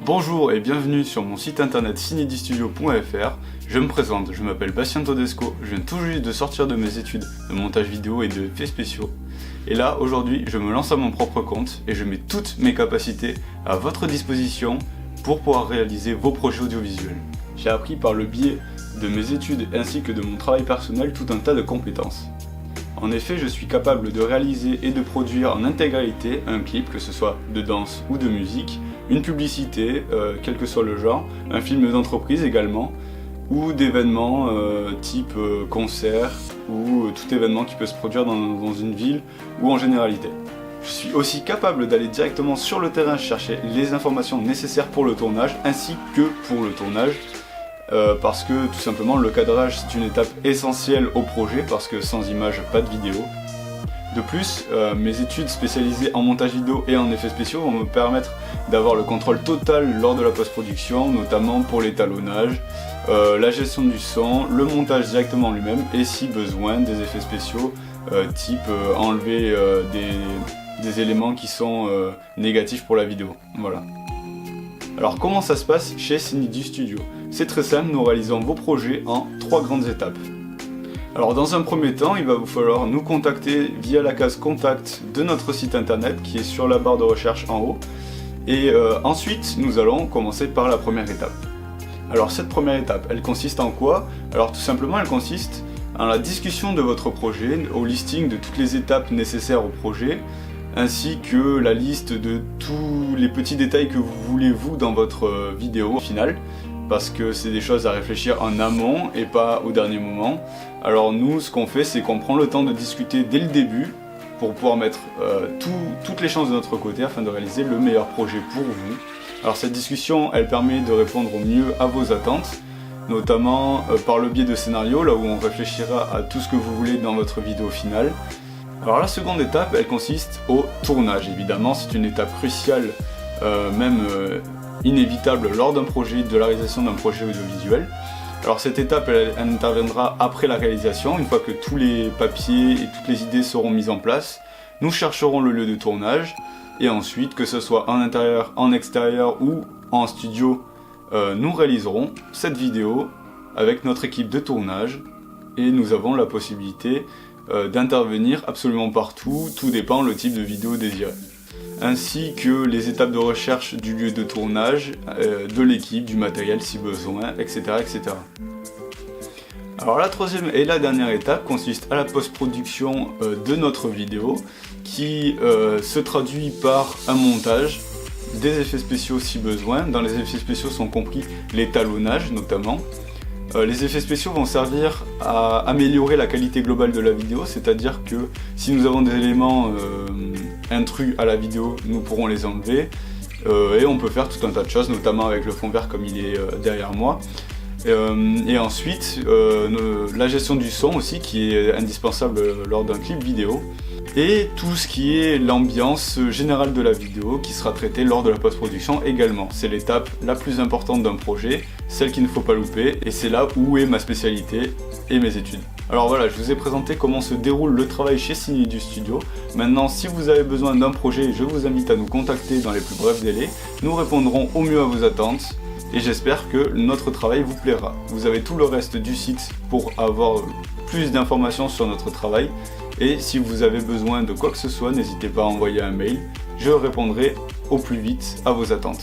Bonjour et bienvenue sur mon site internet cinedystudio.fr. Je me présente, je m'appelle Bastien Todesco, je viens tout juste de sortir de mes études de montage vidéo et de effets spéciaux. Et là, aujourd'hui, je me lance à mon propre compte et je mets toutes mes capacités à votre disposition pour pouvoir réaliser vos projets audiovisuels. J'ai appris par le biais de mes études ainsi que de mon travail personnel tout un tas de compétences. En effet, je suis capable de réaliser et de produire en intégralité un clip, que ce soit de danse ou de musique, une publicité, quel que soit le genre, un film d'entreprise également, ou d'événements type concert, ou tout événement qui peut se produire dans une ville ou en généralité. Je suis aussi capable d'aller directement sur le terrain chercher les informations nécessaires pour le tournage, ainsi que pour le tournage, parce que tout simplement le cadrage c'est une étape essentielle au projet, parce que sans image, pas de vidéo. De plus, mes études spécialisées en montage vidéo et en effets spéciaux vont me permettre d'avoir le contrôle total lors de la post-production, notamment pour l'étalonnage, la gestion du son, le montage directement lui-même et si besoin des effets spéciaux type enlever des éléments qui sont négatifs pour la vidéo. Voilà. Alors comment ça se passe chez Cinedu Studio? C'est très simple, nous réalisons vos projets en 3 grandes étapes. Alors dans un premier temps, il va vous falloir nous contacter via la case contact de notre site internet qui est sur la barre de recherche en haut. Et ensuite, nous allons commencer par la première étape. Alors cette première étape, elle consiste en quoi? Alors tout simplement, elle consiste en la discussion de votre projet, au listing de toutes les étapes nécessaires au projet, ainsi que la liste de tous les petits détails que vous voulez vous dans votre vidéo finale, parce que c'est des choses à réfléchir en amont et pas au dernier moment. Alors nous, ce qu'on fait, c'est qu'on prend le temps de discuter dès le début pour pouvoir mettre toutes les chances de notre côté afin de réaliser le meilleur projet pour vous. Alors cette discussion, elle permet de répondre au mieux à vos attentes, notamment par le biais de scénarios, là où on réfléchira à tout ce que vous voulez dans votre vidéo finale. Alors la seconde étape, elle consiste au tournage. Évidemment, c'est une étape cruciale, inévitable lors d'un projet, de la réalisation d'un projet audiovisuel. Alors cette étape, elle interviendra après la réalisation, une fois que tous les papiers et toutes les idées seront mises en place. Nous chercherons le lieu de tournage, et ensuite, que ce soit en intérieur, en extérieur ou en studio, nous réaliserons cette vidéo avec notre équipe de tournage, et nous avons la possibilité d'intervenir absolument partout, tout dépend le type de vidéo désirée. Ainsi que les étapes de recherche du lieu de tournage, de l'équipe, du matériel si besoin, etc., etc. Alors la troisième et la dernière étape consiste à la post-production de notre vidéo qui se traduit par un montage, des effets spéciaux si besoin. Dans les effets spéciaux sont compris l'étalonnage notamment. Les effets spéciaux vont servir à améliorer la qualité globale de la vidéo, c'est-à-dire que si nous avons des éléments intrus à la vidéo, nous pourrons les enlever et on peut faire tout un tas de choses, notamment avec le fond vert comme il est derrière moi. Et ensuite, la gestion du son aussi qui est indispensable lors d'un clip vidéo. Et tout ce qui est l'ambiance générale de la vidéo qui sera traitée lors de la post-production également. C'est l'étape la plus importante d'un projet, celle qu'il ne faut pas louper, et c'est là où est ma spécialité et mes études. Alors voilà, je vous ai présenté comment se déroule le travail chez Cinedu Studio. Maintenant, si vous avez besoin d'un projet, je vous invite à nous contacter dans les plus brefs délais. Nous répondrons au mieux à vos attentes, et j'espère que notre travail vous plaira. Vous avez tout le reste du site pour avoir plus d'informations sur notre travail. Et si vous avez besoin de quoi que ce soit, n'hésitez pas à envoyer un mail, je répondrai au plus vite à vos attentes.